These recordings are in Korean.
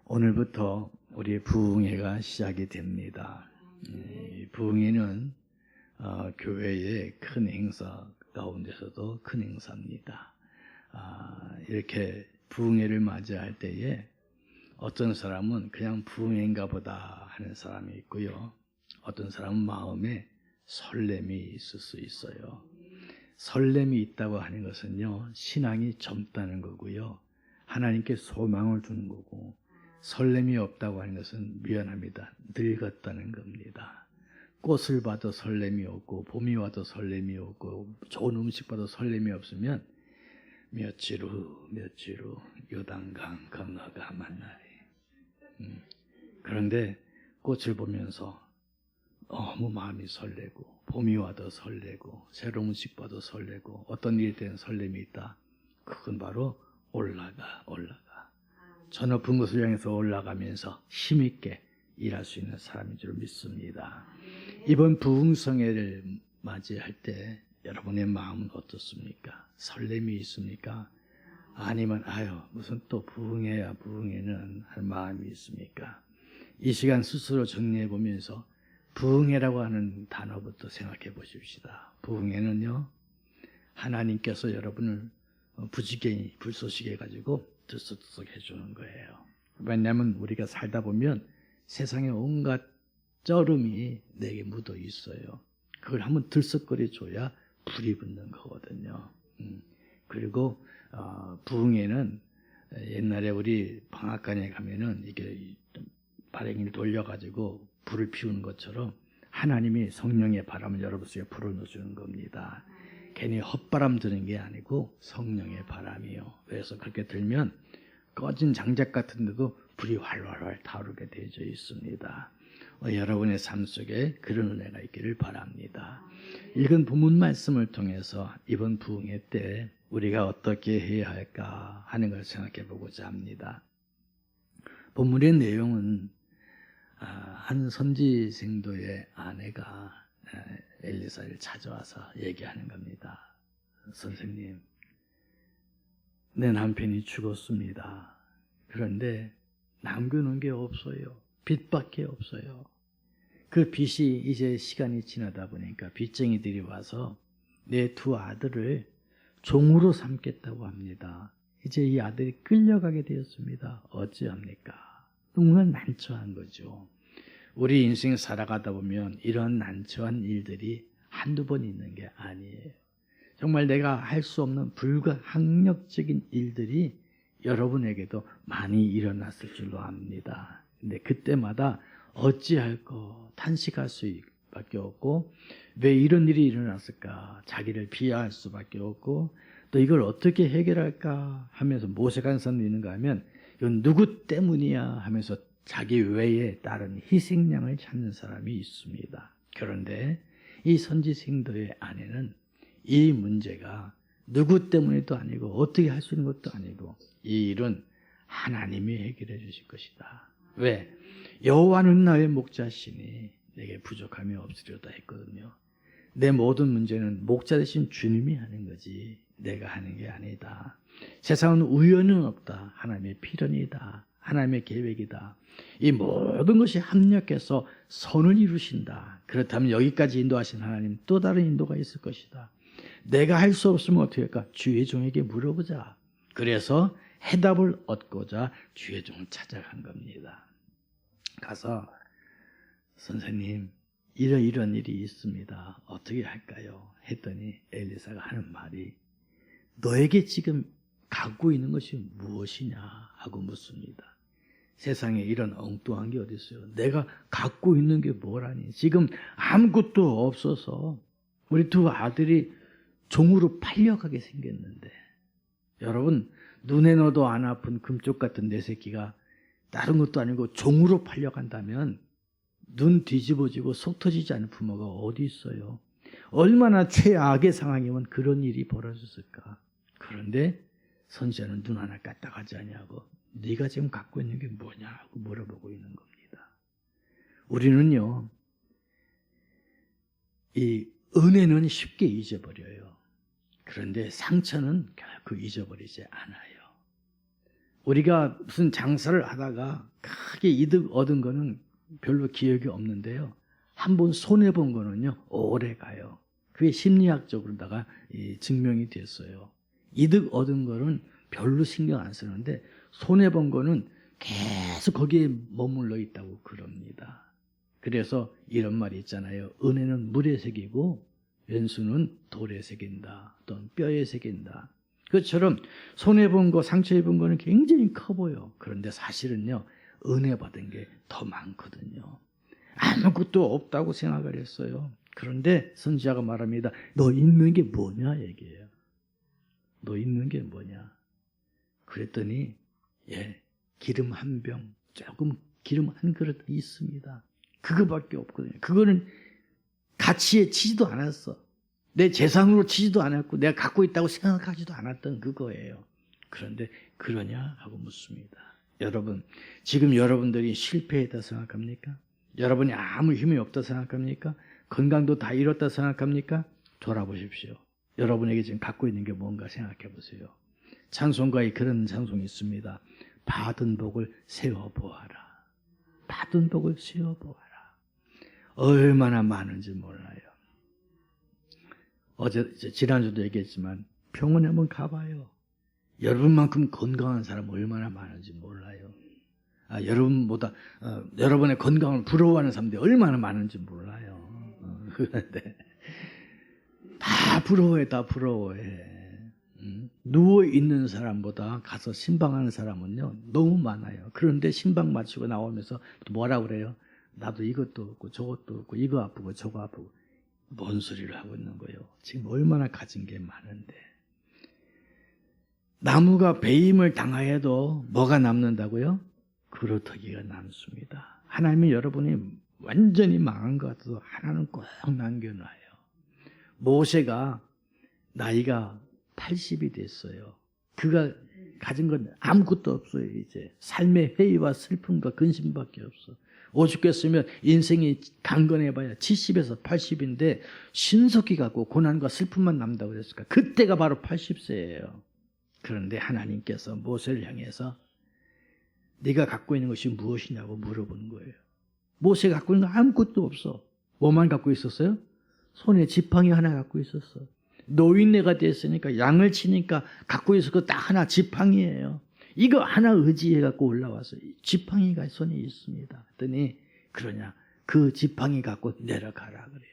오늘부터 우리 부흥회가 시작이 됩니다. 부흥회는 교회의 큰 행사 가운데서도 큰 행사입니다. 이렇게 부흥회를 맞이할 때에 어떤 사람은 그냥 부흥회인가 보다 하는 사람이 있고요. 어떤 사람은 마음에 설렘이 있을 수 있어요. 설렘이 있다고 하는 것은요, 신앙이 젊다는 거고요. 하나님께 소망을 주는 거고, 설렘이 없다고 하는 것은 미안합니다. 늙었다는 겁니다. 꽃을 봐도 설렘이 없고, 봄이 와도 설렘이 없고, 좋은 음식 봐도 설렘이 없으면 며칠 후 요단강 건너가 만나리. 그런데 꽃을 보면서 너무 마음이 설레고, 봄이 와도 설레고, 새로운 음식 봐도 설레고, 어떤 일에 대한 설렘이 있다. 그건 바로 올라가. 저 높은 곳을 향해서 올라가면서 힘있게 일할 수 있는 사람인 줄 믿습니다. 이번 부흥성회를 맞이할 때 여러분의 마음은 어떻습니까? 설렘이 있습니까? 아니면 무슨 또 부흥회는 하는 마음이 있습니까? 이 시간 스스로 정리해 보면서 부흥회라고 하는 단어부터 생각해 보십시다. 부흥회는요, 하나님께서 여러분을 부지런히 불쏘시게 가지고 들썩들썩 해주는 거예요. 왜냐하면 우리가 살다 보면 세상에 온갖 쩌름이 내게 묻어 있어요. 그걸 한번 들썩거려 줘야 불이 붙는 거거든요. 그리고 부흥회는 옛날에 우리 방앗간에 가면은 이게 발행기를 돌려가지고 불을 피우는 것처럼 하나님이 성령의 바람을 여러분 속에 불어넣어주는 겁니다. 괜히 헛바람 드는 게 아니고 성령의 바람이요. 그래서 그렇게 들면 꺼진 장작 같은데도 불이 활활 타오르게 되어져 있습니다. 여러분의 삶 속에 그런 은혜가 있기를 바랍니다. 읽은 본문 말씀을 통해서 이번 부흥회 때 우리가 어떻게 해야 할까 하는 걸 생각해 보고자 합니다. 본문의 내용은 한 선지생도의 아내가 엘리사를 찾아와서 얘기하는 겁니다. 선생님, 내 남편이 죽었습니다. 그런데 남겨놓은 게 없어요. 빚밖에 없어요. 그 빚이 이제 시간이 지나다 보니까 빚쟁이들이 와서 내 두 아들을 종으로 삼겠다고 합니다. 이제 이 아들이 끌려가게 되었습니다. 어찌합니까? 너무나 난처한 거죠. 우리 인생 살아가다 보면 이런 난처한 일들이 한두 번 있는 게 아니에요. 정말 내가 할 수 없는 불가항력적인 일들이 여러분에게도 많이 일어났을 줄로 압니다. 근데 그때마다 어찌할까 탄식할 수밖에 없고, 왜 이런 일이 일어났을까 자기를 비하할 수밖에 없고, 또 이걸 어떻게 해결할까 하면서 모색하는 사람도 있는가 하면 이건 누구 때문이야 하면서 자기 외에 다른 희생양을 찾는 사람이 있습니다. 그런데 이 선지생도의 아내는 이 문제가 누구 때문에도 아니고 어떻게 할 수 있는 것도 아니고, 이 일은 하나님이 해결해 주실 것이다. 왜? 여호와는 나의 목자시니 내게 부족함이 없으리로다 했거든요. 내 모든 문제는 목자 되신 주님이 하는 거지 내가 하는 게 아니다. 세상은 우연은 없다. 하나님의 필연이다. 하나님의 계획이다. 이 모든 것이 합력해서 선을 이루신다. 그렇다면 여기까지 인도하신 하나님 또 다른 인도가 있을 것이다. 내가 할 수 없으면 어떻게 할까? 주의 종에게 물어보자. 그래서 해답을 얻고자 주의 종을 찾아간 겁니다. 가서 선생님, 이런 일이 있습니다. 어떻게 할까요? 했더니 엘리사가 하는 말이, 너에게 지금 갖고 있는 것이 무엇이냐 하고 묻습니다. 세상에 이런 엉뚱한 게 어디 있어요? 내가 갖고 있는 게 뭐라니? 지금 아무것도 없어서 우리 두 아들이 종으로 팔려가게 생겼는데, 여러분, 눈에 넣어도 안 아픈 금쪽 같은 내 새끼가 다른 것도 아니고 종으로 팔려간다면 눈 뒤집어지고 속 터지지 않은 부모가 어디 있어요? 얼마나 최악의 상황이면 그런 일이 벌어졌을까? 그런데 선지자는 눈 하나 까딱하지 아니하고 네가 지금 갖고 있는 게 뭐냐고 물어보고 있는 겁니다. 우리는요, 이 은혜는 쉽게 잊어버려요. 그런데 상처는 결코 잊어버리지 않아요. 우리가 무슨 장사를 하다가 크게 이득 얻은 거는 별로 기억이 없는데요. 한번 손해본 거는요, 오래 가요. 그게 심리학적으로다가 증명이 됐어요. 이득 얻은 거는 별로 신경 안 쓰는데 손해본 거는 계속 거기에 머물러 있다고 그럽니다. 그래서 이런 말이 있잖아요. 은혜는 물에 새기고 왼수는 돌에 새긴다. 또는 뼈에 새긴다. 그것처럼 손해본 거, 상처 입은 거는 굉장히 커 보여. 그런데 사실은요, 은혜 받은 게 더 많거든요. 아무것도 없다고 생각을 했어요. 그런데 선지자가 말합니다. 너 있는 게 뭐냐 얘기해요. 너 있는 게 뭐냐. 그랬더니 기름 한 병, 조금 기름 한 그릇 있습니다. 그거밖에 없거든요. 그거는 가치에 치지도 않았어. 내 재산으로 치지도 않았고 내가 갖고 있다고 생각하지도 않았던 그거예요. 그런데 그러냐 하고 묻습니다. 여러분, 지금 여러분들이 실패했다 생각합니까? 여러분이 아무 힘이 없다 생각합니까? 건강도 다 잃었다 생각합니까? 돌아보십시오. 여러분에게 지금 갖고 있는 게 뭔가 생각해 보세요. 찬송가에 그런 찬송이 있습니다. 받은 복을 세어보아라. 받은 복을 세어보아라. 얼마나 많은지 몰라요. 지난주도 얘기했지만 병원에 한번 가봐요. 여러분만큼 건강한 사람 얼마나 많은지 몰라요. 여러분보다 여러분의 건강을 부러워하는 사람들이 얼마나 많은지 몰라요. 그런데 다 부러워해, 다 부러워해. 누워있는 사람보다 가서 신방하는 사람은요 너무 많아요. 그런데 신방 마치고 나오면서 또 뭐라 그래요? 나도 이것도 없고 저것도 없고 이거 아프고 저거 아프고. 뭔 소리를 하고 있는 거예요? 지금 얼마나 가진 게 많은데. 나무가 배임을 당하여도 뭐가 남는다고요? 그루터기가 남습니다. 하나님은 여러분이 완전히 망한 것 같아도 하나는 꼭 남겨놔요. 모세가 나이가 80이 됐어요. 그가 가진 건 아무것도 없어요. 이제 삶의 회의와 슬픔과 근심밖에 없어. 오죽했으면 인생이 강건해봐야 70에서 80인데 신속히 갖고 고난과 슬픔만 남다고 그랬을까? 그때가 바로 80세예요. 그런데 하나님께서 모세를 향해서 네가 갖고 있는 것이 무엇이냐고 물어보는 거예요. 모세가 갖고 있는 거 아무것도 없어. 뭐만 갖고 있었어요? 손에 지팡이 하나 갖고 있었어. 노인네가 됐으니까 양을 치니까 갖고 있을 거 딱 하나 지팡이예요. 이거 하나 의지해 갖고 올라와서 지팡이가 손에 있습니다. 그랬더니 그러냐, 그 지팡이 갖고 내려가라 그래요.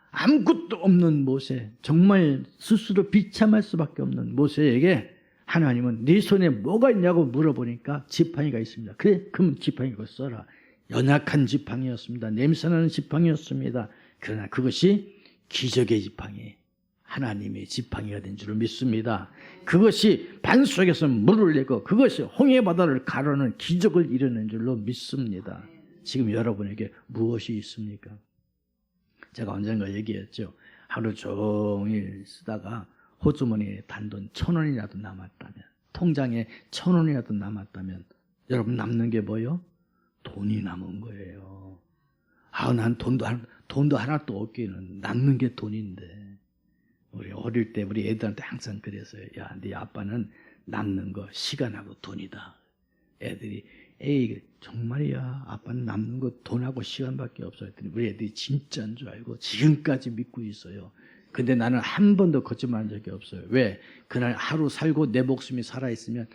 아무것도 없는 모세, 정말 스스로 비참할 수밖에 없는 모세에게 하나님은 네 손에 뭐가 있냐고 물어보니까 지팡이가 있습니다. 그래, 그럼 지팡이고 써라. 연약한 지팡이였습니다. 냄새나는 지팡이였습니다. 그러나 그것이 기적의 지팡이, 하나님의 지팡이가 된 줄을 믿습니다. 그것이 반 속에서 물을 내고 그것이 홍해 바다를 가르는 기적을 이루는 줄로 믿습니다. 지금 여러분에게 무엇이 있습니까? 제가 언젠가 얘기했죠. 하루 종일 쓰다가 호주머니에 단돈 1,000원이라도 남았다면, 통장에 1,000원이라도 남았다면 여러분 남는 게 뭐예요? 돈이 남은 거예요. 난 돈도 하나도 없기는 남는 게 돈인데. 우리 어릴 때 우리 애들한테 항상 그랬어요. 야, 네 아빠는 남는 거 시간하고 돈이다. 애들이 에이 정말이야, 아빠는 남는 거 돈하고 시간밖에 없어 했더니 우리 애들이 진짜인 줄 알고 지금까지 믿고 있어요. 근데 나는 한 번도 거짓말한 적이 없어요. 왜? 그날 하루 살고 내 목숨이 살아있으면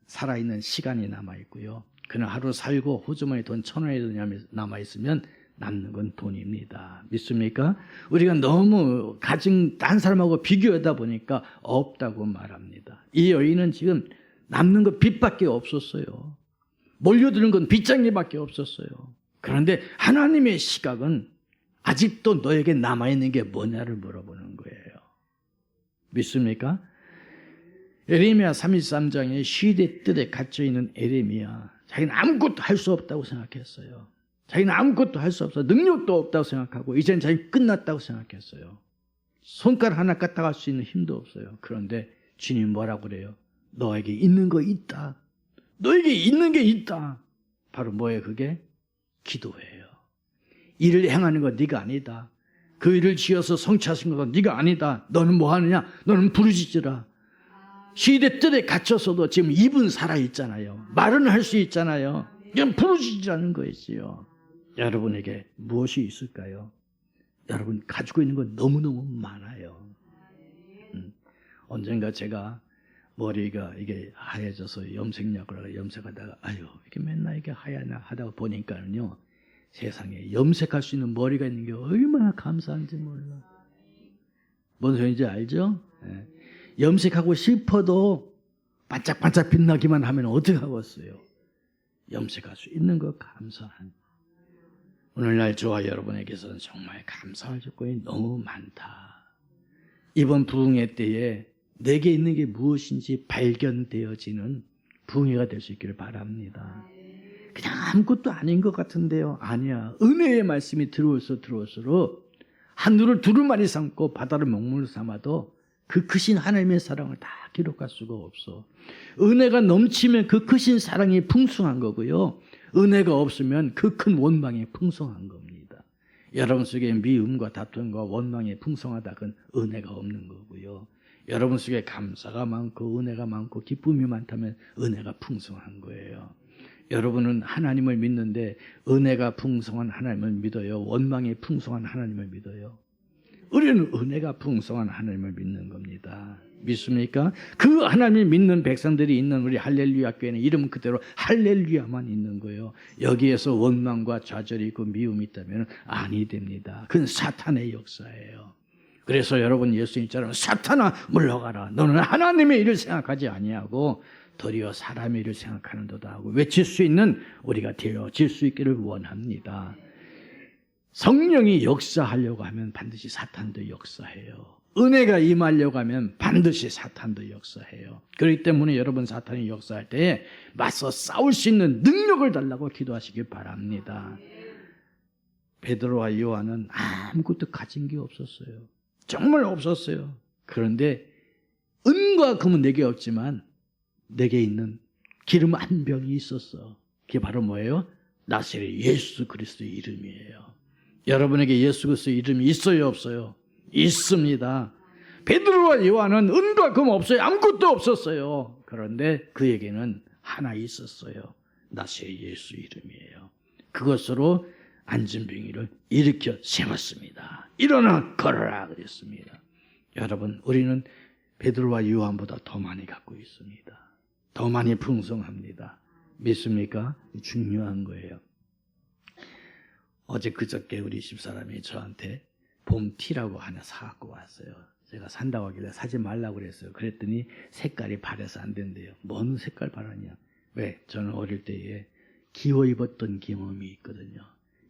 살아있는 시간이 남아있고요. 그날 하루 살고 호주머니 돈 1,000원이 남아있으면 남는 건 돈입니다. 믿습니까? 우리가 너무 가진 딴 사람하고 비교하다 보니까 없다고 말합니다. 이 여인은 지금 남는 거 빚밖에 없었어요. 몰려드는 건 빚장리밖에 없었어요. 그런데 하나님의 시각은 아직도 너에게 남아있는 게 뭐냐를 물어보는 거예요. 믿습니까? 에레미야 33장에 시대 뜰에 갇혀있는 에레미야, 자기는 아무것도 할 수 없다고 생각했어요. 자기는 아무것도 할 수 없어, 능력도 없다고 생각하고 이제는 자기 끝났다고 생각했어요. 손가락 하나 까딱할 수 있는 힘도 없어요. 그런데 주님 뭐라고 그래요? 너에게 있는 거 있다. 너에게 있는 게 있다. 바로 뭐예요? 그게 기도예요. 일을 행하는 거 네가 아니다. 그 일을 지어서 성취하신 것도 네가 아니다. 너는 뭐 하느냐? 너는 부르짖으라. 시대 뜰에 갇혔어도 지금 입은 살아있잖아요. 말은 할 수 있잖아요. 그냥 부르짖으라는 거였지요. 여러분에게 무엇이 있을까요? 여러분 가지고 있는 건 너무너무 많아요. 언젠가 제가 머리가 이게 하얘져서 염색약을 염색하다가 아유 이게 맨날 이게 하얗나 하다가 보니까는요, 세상에 염색할 수 있는 머리가 있는 게 얼마나 감사한지 몰라. 뭔 소리인지 알죠? 예. 염색하고 싶어도 반짝반짝 빛나기만 하면 어떻게 하겠어요? 염색할 수 있는 것 감사한. 오늘날 저와 여러분에게서는 정말 감사할 조건이 너무 많다. 이번 부흥회 때에 내게 있는 게 무엇인지 발견되어지는 부흥회가 될 수 있기를 바랍니다. 그냥 아무것도 아닌 것 같은데요. 아니야. 은혜의 말씀이 들어올수록 하늘을 두루마리 삼고 바다를 먹물로 삼아도 그 크신 하나님의 사랑을 다 기록할 수가 없어. 은혜가 넘치면 그 크신 사랑이 풍성한 거고요. 은혜가 없으면 그 큰 원망이 풍성한 겁니다. 여러분 속에 미움과 다툼과 원망이 풍성하다, 그건 은혜가 없는 거고요. 여러분 속에 감사가 많고 은혜가 많고 기쁨이 많다면 은혜가 풍성한 거예요. 여러분은 하나님을 믿는데 은혜가 풍성한 하나님을 믿어요? 원망이 풍성한 하나님을 믿어요? 우리는 은혜가 풍성한 하나님을 믿는 겁니다. 믿습니까? 그 하나님을 믿는 백성들이 있는 우리 할렐루야 교회는 이름 그대로 할렐루야만 있는 거예요. 여기에서 원망과 좌절이 있고 미움이 있다면 아니 됩니다. 그건 사탄의 역사예요. 그래서 여러분 예수님처럼 사탄아 물러가라, 너는 하나님의 일을 생각하지 아니하고 도리어 사람의 일을 생각하는도다 하고 외칠 수 있는 우리가 되어질 수 있기를 원합니다. 성령이 역사하려고 하면 반드시 사탄도 역사해요. 은혜가 임하려고 하면 반드시 사탄도 역사해요. 그렇기 때문에 여러분 사탄이 역사할 때 맞서 싸울 수 있는 능력을 달라고 기도하시길 바랍니다. 베드로와 요한은 아무것도 가진 게 없었어요. 정말 없었어요. 그런데 은과 금은 내게 없지만 내게 있는 기름 한 병이 있었어. 그게 바로 뭐예요? 나사렛 예수 그리스도의 이름이에요. 여러분에게 예수 그리스도의 이름이 있어요, 없어요? 있습니다. 베드로와 요한은 은과 금 없어요. 아무것도 없었어요. 그런데 그에게는 하나 있었어요. 나사렛 예수 이름이에요. 그것으로 안진병이를 일으켜 세웠습니다. 일어나 걸어라 그랬습니다. 여러분, 우리는 베드로와 요한보다 더 많이 갖고 있습니다. 더 많이 풍성합니다. 믿습니까? 중요한 거예요. 어제 그저께 우리 집사람이 저한테 봄티라고 하나 사갖고 왔어요. 제가 산다고 하길래 사지 말라고 그랬어요. 그랬더니 색깔이 바래서 안 된대요. 뭔 색깔 바라냐? 왜? 저는 어릴 때에 기워 입었던 경험이 있거든요.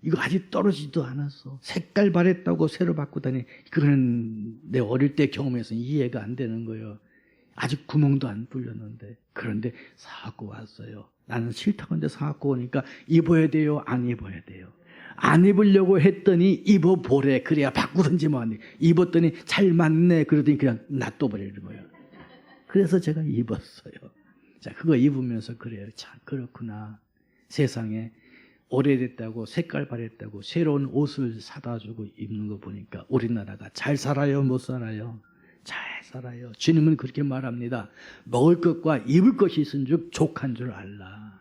이거 아직 떨어지지도 않았어. 색깔 바랬다고 새로 바꾸다니, 그거는 내 어릴 때 경험에서는 이해가 안 되는 거예요. 아직 구멍도 안 뚫렸는데. 그런데 사갖고 왔어요. 나는 싫다고 하는데 사갖고 오니까 입어야 돼요? 안 입어야 돼요? 안 입으려고 했더니 입어보래. 그래야 바꾸든지 뭐 하니. 입었더니 잘 맞네. 그러더니 그냥 놔둬버리는 거예요. 그래서 제가 입었어요. 자, 그거 입으면서 그래요. 참 그렇구나. 세상에 오래됐다고 색깔 바랬다고 새로운 옷을 사다 주고 입는 거 보니까 우리나라가 잘 살아요, 못 살아요? 잘 살아요. 주님은 그렇게 말합니다. 먹을 것과 입을 것이 있은즉 족한 줄 알라.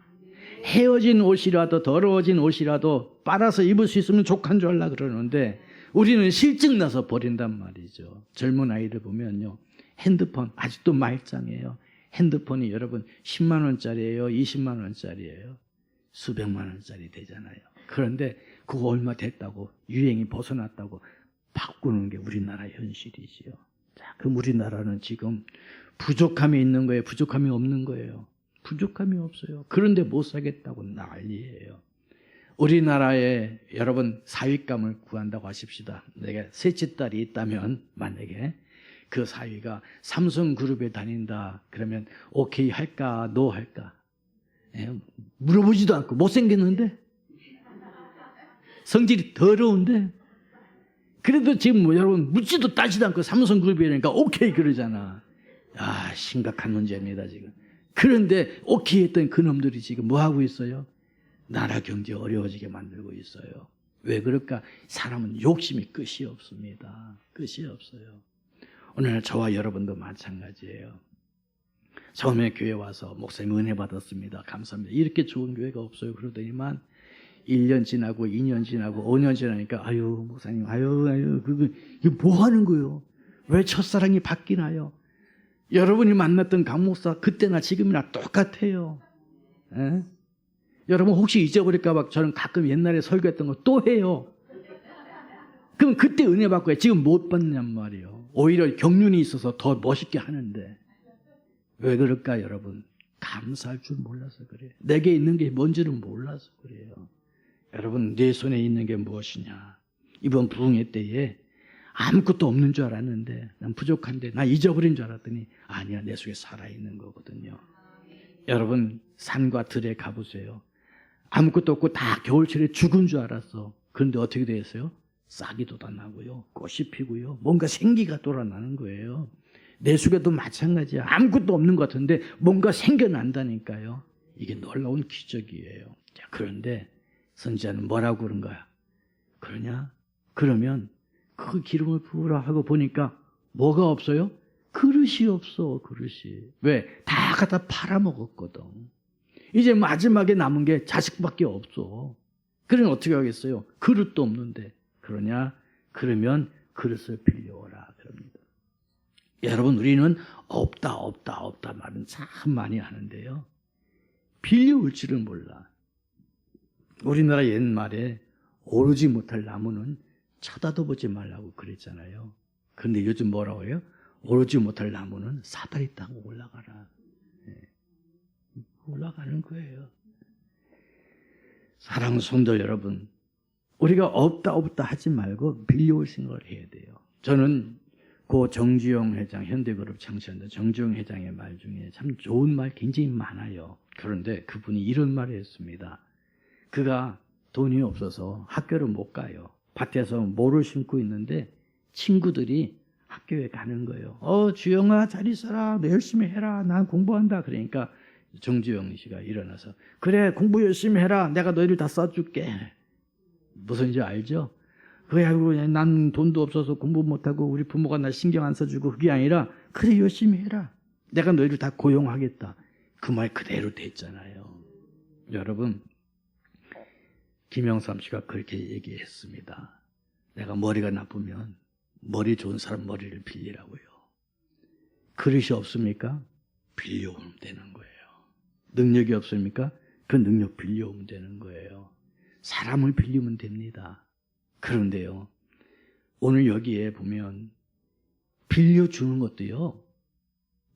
헤어진 옷이라도 더러워진 옷이라도 빨아서 입을 수 있으면 족한 줄 알라 그러는데 우리는 실증 나서 버린단 말이죠. 젊은 아이들 보면요, 핸드폰 아직도 말짱이에요. 핸드폰이 여러분 10만 원짜리예요, 20만 원짜리예요. 수백만 원짜리 되잖아요. 그런데 그거 얼마 됐다고, 유행이 벗어났다고 바꾸는 게 우리나라 현실이지요. 자, 그럼 우리나라는 지금 부족함이 있는 거예요? 부족함이 없는 거예요? 부족함이 없어요. 그런데 못 사겠다고 난리예요. 우리나라에 여러분 사윗감을 구한다고 하십시다. 내가 셋째 딸이 있다면 만약에 그 사위가 삼성그룹에 다닌다 그러면 오케이 할까 노 할까? 물어보지도 않고 못생겼는데 성질이 더러운데 그래도 지금 뭐 여러분 묻지도 따지도 않고 삼성그룹이라니까 오케이 그러잖아. 아, 심각한 문제입니다 지금. 그런데 오케이 했던 그놈들이 지금 뭐 하고 있어요? 나라 경제 어려워지게 만들고 있어요. 왜 그럴까? 사람은 욕심이 끝이 없습니다. 끝이 없어요. 오늘 저와 여러분도 마찬가지예요. 처음에 교회 와서 목사님 은혜 받았습니다. 감사합니다. 이렇게 좋은 교회가 없어요. 그러더니만 1년 지나고 2년 지나고 5년 지나니까 아유 목사님 아유 이거 뭐 하는 거예요? 왜 첫사랑이 바뀌나요? 여러분이 만났던 강 목사 그때나 지금이나 똑같아요. 에? 여러분 혹시 잊어버릴까 봐 저는 가끔 옛날에 설교했던 거 또 해요. 그럼 그때 은혜 받고 해. 지금 못 받냔 말이에요. 오히려 경륜이 있어서 더 멋있게 하는데 왜 그럴까 여러분? 감사할 줄 몰라서 그래요. 내게 있는 게 뭔지를 몰라서 그래요. 여러분 내 손에 있는 게 무엇이냐? 이번 부흥회 때에 아무것도 없는 줄 알았는데 난 부족한데 나 잊어버린 줄 알았더니 아니야 내 속에 살아있는 거거든요. 여러분 산과 들에 가보세요. 아무것도 없고 다 겨울철에 죽은 줄 알았어. 그런데 어떻게 됐어요? 싹이 돋아나고요. 꽃이 피고요. 뭔가 생기가 돌아나는 거예요. 내 속에도 마찬가지야. 아무것도 없는 것 같은데 뭔가 생겨난다니까요. 이게 놀라운 기적이에요. 자, 그런데 선지자는 뭐라고 그런 거야? 그러냐? 그러면 그 기름을 부으라 하고 보니까 뭐가 없어요? 그릇이 없어. 그릇이. 왜? 다 갖다 팔아먹었거든. 이제 마지막에 남은 게 자식밖에 없어. 그러면 어떻게 하겠어요? 그릇도 없는데. 그러냐? 그러면 그릇을 빌려오라. 그럽니다. 여러분 우리는 없다 말은 참 많이 하는데요. 빌려올 줄은 몰라. 우리나라 옛말에 오르지 못할 나무는 쳐다도 보지 말라고 그랬잖아요. 그런데 요즘 뭐라고 해요? 오르지 못할 나무는 사다리 타고 올라가라. 올라가는 거예요. 사랑하는 성도 여러분, 우리가 없다 하지 말고 빌려올 생각을 해야 돼요. 저는 고 정주영 회장, 현대그룹 창시한다 정주영 회장의 말 중에 참 좋은 말 굉장히 많아요. 그런데 그분이 이런 말을 했습니다. 그가 돈이 없어서 학교를 못 가요. 밭에서 모를 심고 있는데 친구들이 학교에 가는 거예요. 주영아 잘 있어라. 너 열심히 해라. 난 공부한다. 그러니까 정주영 씨가 일어나서 그래 공부 열심히 해라. 내가 너희를 다 써줄게. 무슨지 알죠? 그래 난 돈도 없어서 공부 못하고 우리 부모가 날 신경 안 써주고 그게 아니라 그래 열심히 해라. 내가 너희를 다 고용하겠다. 그 말 그대로 됐잖아요. 여러분 김영삼 씨가 그렇게 얘기했습니다. 내가 머리가 나쁘면 머리 좋은 사람 머리를 빌리라고요. 그릇이 없습니까? 빌려오면 되는 거예요. 능력이 없습니까? 그 능력 빌려오면 되는 거예요. 사람을 빌리면 됩니다. 그런데요, 오늘 여기에 보면 빌려주는 것도요,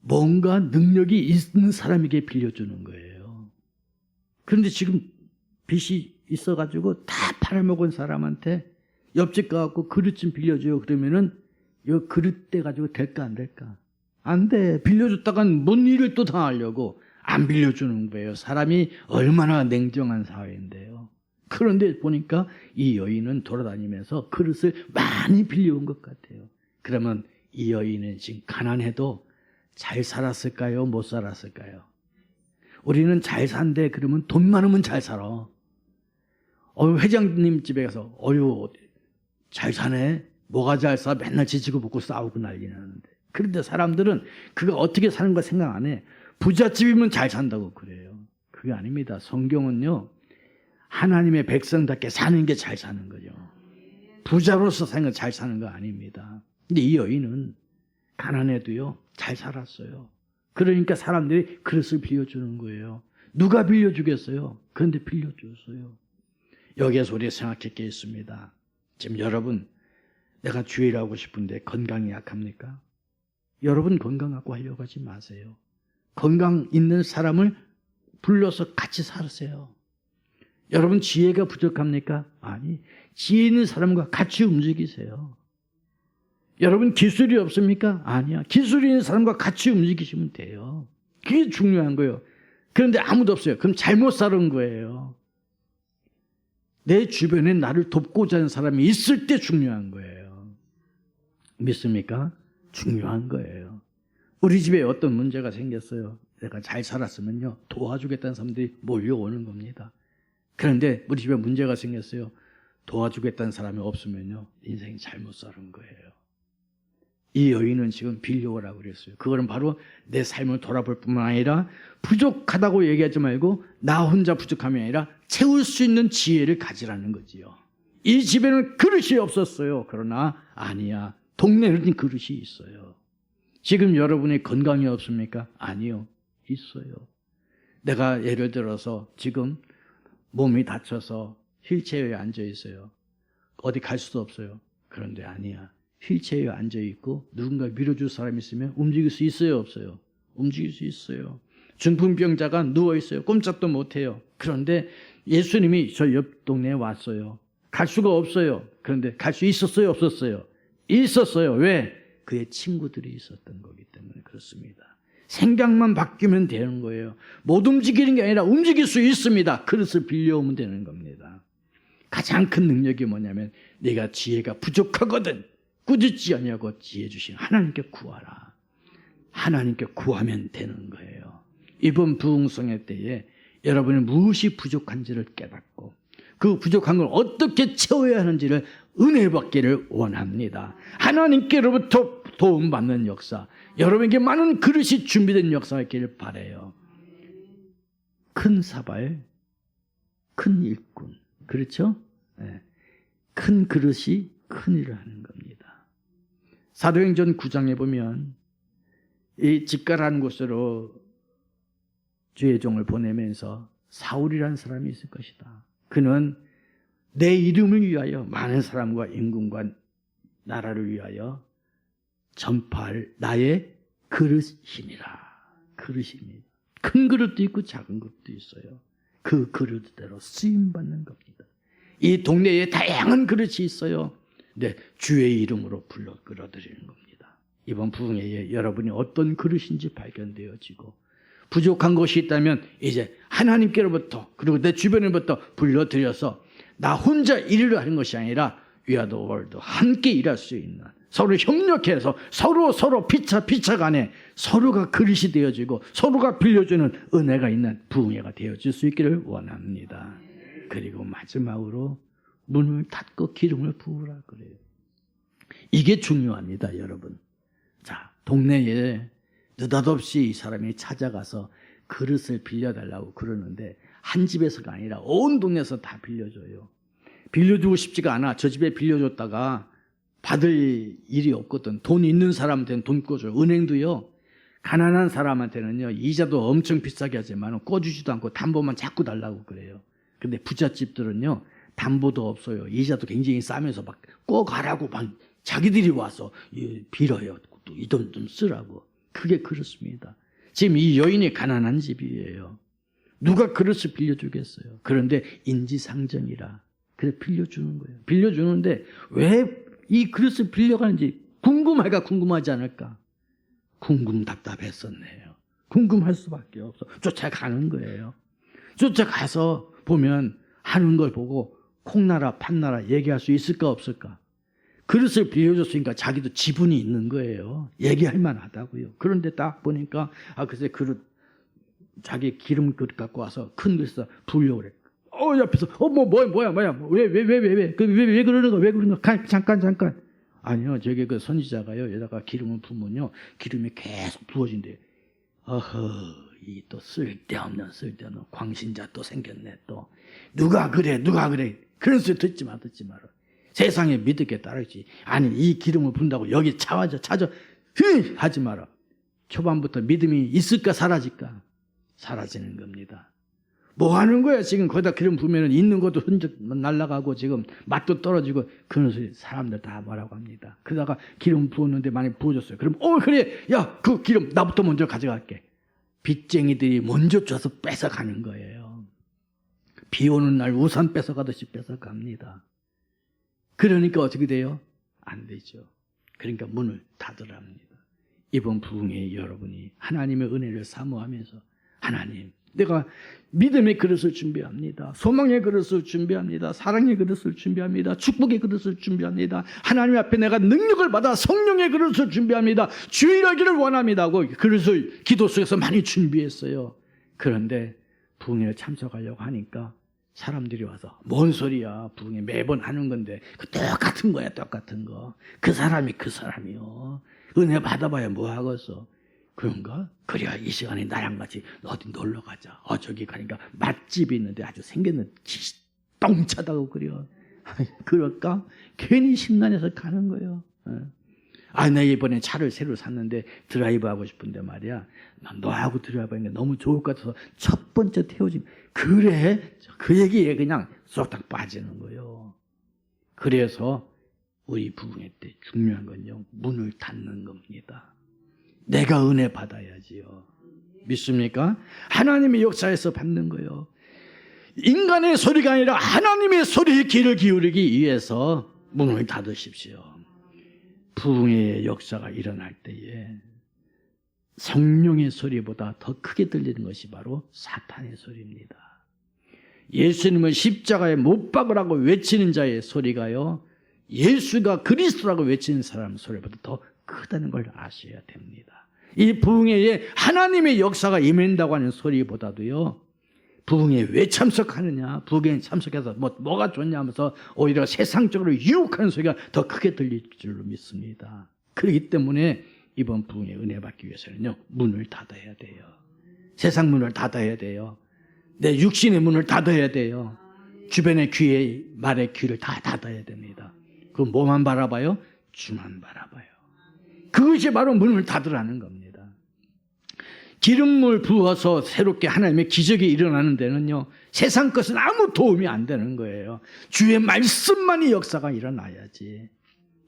뭔가 능력이 있는 사람에게 빌려주는 거예요. 그런데 지금 빚이 있어가지고 다 팔아먹은 사람한테 옆집 가갖고 그릇 좀 빌려줘요. 그러면은 이 그릇 떼가지고 될까 안 될까? 안 돼. 빌려줬다간 뭔 일을 또 당하려고 안 빌려주는 거예요. 사람이 얼마나 냉정한 사회인데요. 그런데 보니까 이 여인은 돌아다니면서 그릇을 많이 빌려온 것 같아요. 그러면 이 여인은 지금 가난해도 잘 살았을까요? 못 살았을까요? 우리는 잘 산대. 그러면 돈 많으면 잘 살아. 회장님 집에 가서 잘 사네. 뭐가 잘 사? 맨날 지치고 볶고 싸우고 난리 나는데. 그런데 사람들은 그가 어떻게 사는가 생각 안 해. 부잣집이면 잘 산다고 그래요. 그게 아닙니다. 성경은요, 하나님의 백성답게 사는 게 잘 사는 거죠. 부자로서 사는 건 잘 사는 거 아닙니다. 근데 이 여인은 가난해도요 잘 살았어요. 그러니까 사람들이 그릇을 빌려주는 거예요. 누가 빌려주겠어요? 그런데 빌려줬어요. 여기에서 우리가 생각할 게 있습니다. 지금 여러분, 내가 주일 하고 싶은데 건강이 약합니까? 여러분 건강 갖고 하려고 하지 마세요. 건강 있는 사람을 불러서 같이 살으세요. 여러분 지혜가 부족합니까? 아니, 지혜 있는 사람과 같이 움직이세요. 여러분 기술이 없습니까? 아니야. 기술이 있는 사람과 같이 움직이시면 돼요. 그게 중요한 거예요. 그런데 아무도 없어요. 그럼 잘못 살은 거예요. 내 주변에 나를 돕고자 하는 사람이 있을 때 중요한 거예요. 믿습니까? 중요한 거예요. 우리 집에 어떤 문제가 생겼어요. 내가 잘 살았으면요 도와주겠다는 사람들이 몰려오는 겁니다. 그런데 우리 집에 문제가 생겼어요. 도와주겠다는 사람이 없으면요 인생이 잘못 사는 거예요. 이 여인은 지금 빌려오라고 그랬어요. 그거는 바로 내 삶을 돌아볼 뿐만 아니라 부족하다고 얘기하지 말고 나 혼자 부족함이 아니라 채울 수 있는 지혜를 가지라는 거지요. 이 집에는 그릇이 없었어요. 그러나 아니야. 동네에는 그릇이 있어요. 지금 여러분의 건강이 없습니까? 아니요. 있어요. 내가 예를 들어서 지금 몸이 다쳐서 휠체어에 앉아 있어요. 어디 갈 수도 없어요. 그런데 아니야. 휠체어에 앉아있고 누군가 밀어줄 사람이 있으면 움직일 수 있어요, 없어요? 움직일 수 있어요. 중풍병자가 누워있어요. 꼼짝도 못해요. 그런데 예수님이 저 옆 동네에 왔어요. 갈 수가 없어요. 그런데 갈 수 있었어요, 없었어요? 있었어요. 왜? 그의 친구들이 있었던 거기 때문에 그렇습니다. 생각만 바뀌면 되는 거예요. 못 움직이는 게 아니라 움직일 수 있습니다. 그릇을 빌려오면 되는 겁니다. 가장 큰 능력이 뭐냐면 내가 지혜가 부족하거든 꾸짖지 아니하고 지혜 주신 하나님께 구하라. 하나님께 구하면 되는 거예요. 이번 부흥성회 때에 여러분이 무엇이 부족한지를 깨닫고 그 부족한 걸 어떻게 채워야 하는지를 은혜 받기를 원합니다. 하나님께로부터 도움받는 역사, 여러분에게 많은 그릇이 준비된 역사가 있기를 바라요. 큰 사발, 큰 일꾼, 그렇죠? 네. 큰 그릇이 큰 일을 하는 겁니다. 사도행전 9장에 보면 이 집가라는 곳으로 주의 종을 보내면서 사울이라는 사람이 있을 것이다. 그는 내 이름을 위하여 많은 사람과 임금과 나라를 위하여 전파할 나의 그릇이니라. 그릇입니다. 큰 그릇도 있고 작은 그릇도 있어요. 그 그릇대로 쓰임받는 겁니다. 이 동네에 다양한 그릇이 있어요. 네, 주의 이름으로 불러 끌어들이는 겁니다. 이번 부흥회에 여러분이 어떤 그릇인지 발견되어지고 부족한 것이 있다면 이제 하나님께로부터 그리고 내 주변으로부터 불러들여서 나 혼자 일을 하는 것이 아니라 We are the world, 함께 일할 수 있는 서로 협력해서 서로 피차간에 서로가 그릇이 되어지고 서로가 빌려주는 은혜가 있는 부흥회가 되어질 수 있기를 원합니다. 그리고 마지막으로 문을 닫고 기름을 부으라 그래요. 이게 중요합니다, 여러분. 자, 동네에 느닷없이 이 사람이 찾아가서 그릇을 빌려달라고 그러는데 한 집에서가 아니라 온 동네에서 다 빌려줘요. 빌려주고 싶지가 않아. 저 집에 빌려줬다가 받을 일이 없거든. 돈 있는 사람한테는 돈 꿔줘요. 은행도요. 가난한 사람한테는요. 이자도 엄청 비싸게 하지만 꿔주지도 않고 담보만 자꾸 달라고 그래요. 근데 부잣집들은요. 담보도 없어요. 이자도 굉장히 싸면서 막 꼭 하라고 막 자기들이 와서 빌어요. 또 이 돈 좀 쓰라고. 그게 그렇습니다. 지금 이 여인이 가난한 집이에요. 누가 그릇을 빌려주겠어요. 그런데 인지상정이라 그래 빌려주는 거예요. 빌려주는데 왜 이 그릇을 빌려가는지 궁금하지 않을까? 답답했었네요. 궁금할 수밖에 없어. 쫓아가는 거예요. 쫓아가서 보면 하는 걸 보고 콩나라 판나라 얘기할 수 있을까 없을까? 그릇을 빌려줬으니까 자기도 지분이 있는 거예요. 얘기할 만하다고요. 그런데 딱 보니까 글쎄 그릇 자기 기름 그릇 갖고 와서 큰 그릇에서 부으려고 그래. 옆에서 뭐야 왜 그러는 거야? 잠깐. 아니요, 저기 그 선지자가요 여기다가 기름을 부으면요 기름이 계속 부어진대요. 이 또 쓸데없는 광신자 또 생겼네 또. 누가 그래 그런 소리 듣지 마라. 세상에 믿을 게 따르지. 아니 이 기름을 부은다고 여기 찾아 하지 마라. 초반부터 믿음이 있을까 사라질까? 사라지는 겁니다. 뭐 하는 거야 지금? 거기다 기름 부으면 있는 것도 흔적 날아가고 지금 맛도 떨어지고 그런 소리 사람들 다 뭐라고 합니다. 그러다가 기름 부었는데 많이 부어줬어요. 그럼 그래 야 그 기름 나부터 먼저 가져갈게. 빚쟁이들이 먼저 줘서 뺏어가는 거예요. 비 오는 날 우산 뺏어가듯이 뺏어갑니다. 그러니까 어떻게 돼요? 안 되죠. 그러니까 문을 닫으라 합니다. 이번 부흥회 여러분이 하나님의 은혜를 사모하면서 하나님 내가 믿음의 그릇을 준비합니다. 소망의 그릇을 준비합니다. 사랑의 그릇을 준비합니다. 축복의 그릇을 준비합니다. 하나님 앞에 내가 능력을 받아 성령의 그릇을 준비합니다. 주일하기를 원합니다 하고 그릇을 기도 속에서 많이 준비했어요. 그런데 부흥회에 참석하려고 하니까 사람들이 와서 뭔 소리야, 부흥회 매번 하는 건데 그 똑같은 거야, 똑같은 거. 그 사람이 그 사람이요. 은혜 받아봐야 뭐 하겠어. 그런가? 그래야 이 시간에 나랑 같이 어디 놀러 가자. 저기 가니까 맛집이 있는데 아주 생겼는 똥차다고 그래요. 그럴까? 괜히 심란해서 가는 거예요. 나 이번에 차를 새로 샀는데 드라이브 하고 싶은데 말이야. 난 너하고 드라이브 하니까 너무 좋을 것 같아서 첫 번째 태워주면 그래? 그 얘기에 그냥 쏙딱 빠지는 거예요. 그래서 우리 부흥회 때 중요한 건요, 문을 닫는 겁니다. 내가 은혜 받아야지요. 믿습니까? 하나님의 역사에서 받는 거예요. 인간의 소리가 아니라 하나님의 소리에 귀를 기울이기 위해서 문을 닫으십시오. 부흥회의 역사가 일어날 때에 성령의 소리보다 더 크게 들리는 것이 바로 사탄의 소리입니다. 예수님은 십자가에 못 박으라고 외치는 자의 소리가요, 예수가 그리스도라고 외치는 사람 소리보다 더 크다는 걸 아셔야 됩니다. 이 부흥회에 하나님의 역사가 임한다고 하는 소리보다도요, 부흥회에 왜 참석하느냐, 부흥회에 참석해서 뭐가 좋냐 하면서 오히려 세상적으로 유혹하는 소리가 더 크게 들릴 줄로 믿습니다. 그렇기 때문에 이번 부흥회 은혜 받기 위해서는요, 문을 닫아야 돼요. 세상 문을 닫아야 돼요. 내 육신의 문을 닫아야 돼요. 주변의 귀에, 말의 귀를 다 닫아야 됩니다. 그 뭐만 바라봐요? 주만 바라봐요. 그것이 바로 문을 닫으라는 겁니다. 기름물 부어서 새롭게 하나님의 기적이 일어나는 데는요, 세상 것은 아무 도움이 안 되는 거예요. 주의 말씀만이 역사가 일어나야지.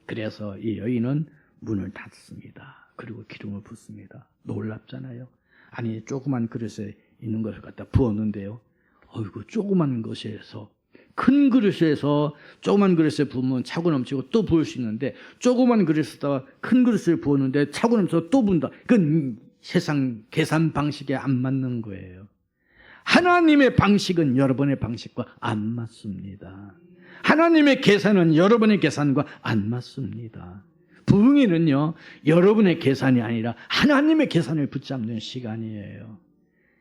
그래서 이 여인은 문을 닫습니다. 그리고 기름을 붓습니다. 놀랍잖아요. 아니, 조그만 그릇에 있는 것을 갖다 부었는데요, 어이구, 조그만 것에서 큰 그릇에서 조그만 그릇에 부으면 차고 넘치고 또 부을 수 있는데, 조그만 그릇에다가 큰 그릇을 부었는데 차고 넘쳐서 또 부은다. 그건 세상 계산 방식에 안 맞는 거예요. 하나님의 방식은 여러분의 방식과 안 맞습니다. 하나님의 계산은 여러분의 계산과 안 맞습니다. 부흥회는요, 여러분의 계산이 아니라 하나님의 계산을 붙잡는 시간이에요.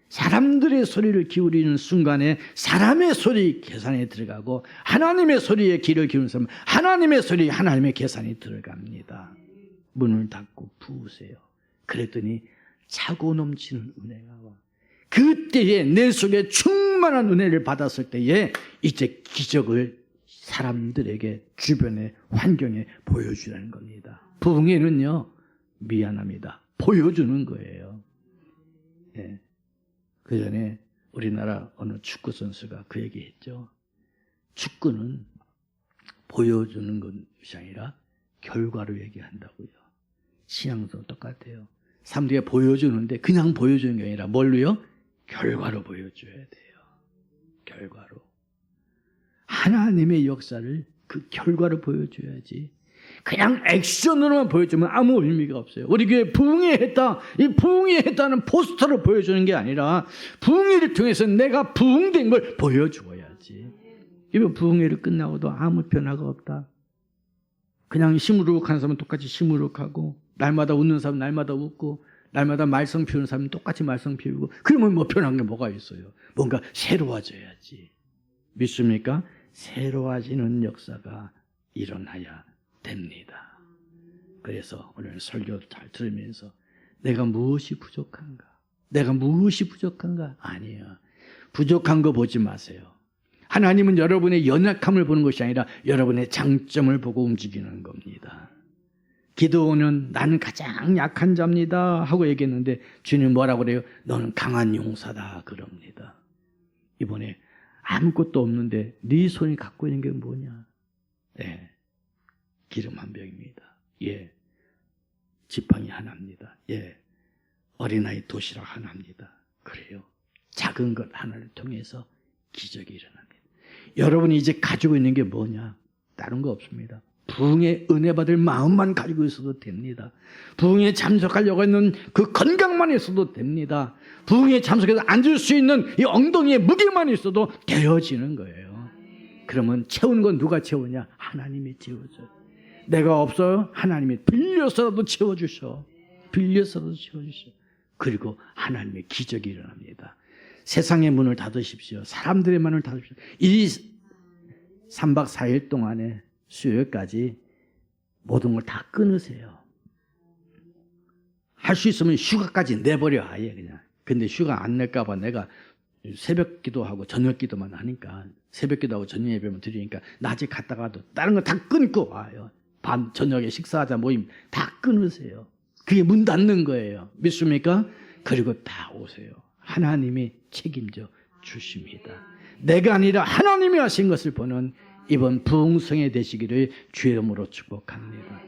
사람들의 소리를 기울이는 순간에 사람의 소리 계산에 들어가고, 하나님의 소리에 귀를 기울이는 사람은 하나님의 소리, 하나님의 계산이 들어갑니다. 문을 닫고 부으세요. 그랬더니 차고 넘치는 은혜가 와. 그때에 내 속에 충만한 은혜를 받았을 때에 이제 기적을 사람들에게, 주변의 환경에 보여주라는 겁니다. 부흥회는요, 미안합니다, 보여주는 거예요. 네. 그 전에 우리나라 어느 축구 선수가 그 얘기했죠. 축구는 보여주는 것이 아니라 결과로 얘기한다고요. 신앙도 똑같아요. 사람들이 보여주는데 그냥 보여주는 게 아니라 뭘로요? 결과로 보여줘야 돼요. 결과로. 하나님의 역사를 그 결과로 보여줘야지. 그냥 액션으로만 보여주면 아무 의미가 없어요. 우리 교회 부흥회 했다, 이 부흥회 했다는 포스터를 보여주는 게 아니라 부흥회를 통해서 내가 부흥된 걸 보여주어야지. 이번 부흥회를 끝나고도 아무 변화가 없다. 그냥 시무룩한 사람은 똑같이 시무룩하고, 날마다 웃는 사람은 날마다 웃고, 날마다 말썽 피우는 사람은 똑같이 말썽 피우고, 그러면 뭐 변한 게 뭐가 있어요? 뭔가 새로워져야지. 믿습니까? 새로워지는 역사가 일어나야 됩니다. 그래서 오늘 설교 잘 들으면서 내가 무엇이 부족한가? 내가 무엇이 부족한가? 아니에요. 부족한 거 보지 마세요. 하나님은 여러분의 연약함을 보는 것이 아니라 여러분의 장점을 보고 움직이는 겁니다. 기도원은 나는 가장 약한 자입니다 하고 얘기했는데 주님 뭐라고 그래요? 너는 강한 용사다 그럽니다. 이번에 아무것도 없는데 네 손이 갖고 있는 게 뭐냐? 네, 기름 한 병입니다. 예, 지팡이 하나입니다. 예, 어린아이 도시락 하나입니다. 그래요. 작은 것 하나를 통해서 기적이 일어납니다. 여러분이 이제 가지고 있는 게 뭐냐? 다른 거 없습니다. 부흥에 은혜 받을 마음만 가지고 있어도 됩니다. 부흥에 참석하려고 하는 그 건강만 있어도 됩니다. 부흥에 참석해서 앉을 수 있는 이 엉덩이에 무게만 있어도 되어지는 거예요. 그러면 채우는 건 누가 채우냐? 하나님이 채워줘요. 내가 없어요? 하나님이 빌려서라도 채워주셔. 빌려서라도 채워주셔. 그리고 하나님의 기적이 일어납니다. 세상의 문을 닫으십시오. 사람들의 문을 닫으십시오. 이 3박 4일 동안에 수요일까지 모든 걸 다 끊으세요. 할 수 있으면 휴가까지 내버려 아예 그냥. 근데 휴가 안 낼까 봐 내가 새벽 기도하고 저녁 기도만 하니까 새벽 기도하고 저녁 예배만 드리니까 낮에 갔다가도 다른 거 다 끊고 와요. 밤 저녁에 식사하자 모임 다 끊으세요. 그게 문 닫는 거예요. 믿습니까? 그리고 다 오세요. 하나님이 책임져 주십니다. 내가 아니라 하나님이 하신 것을 보는 이번 부흥성회 되시기를 주의 이름으로 축복합니다.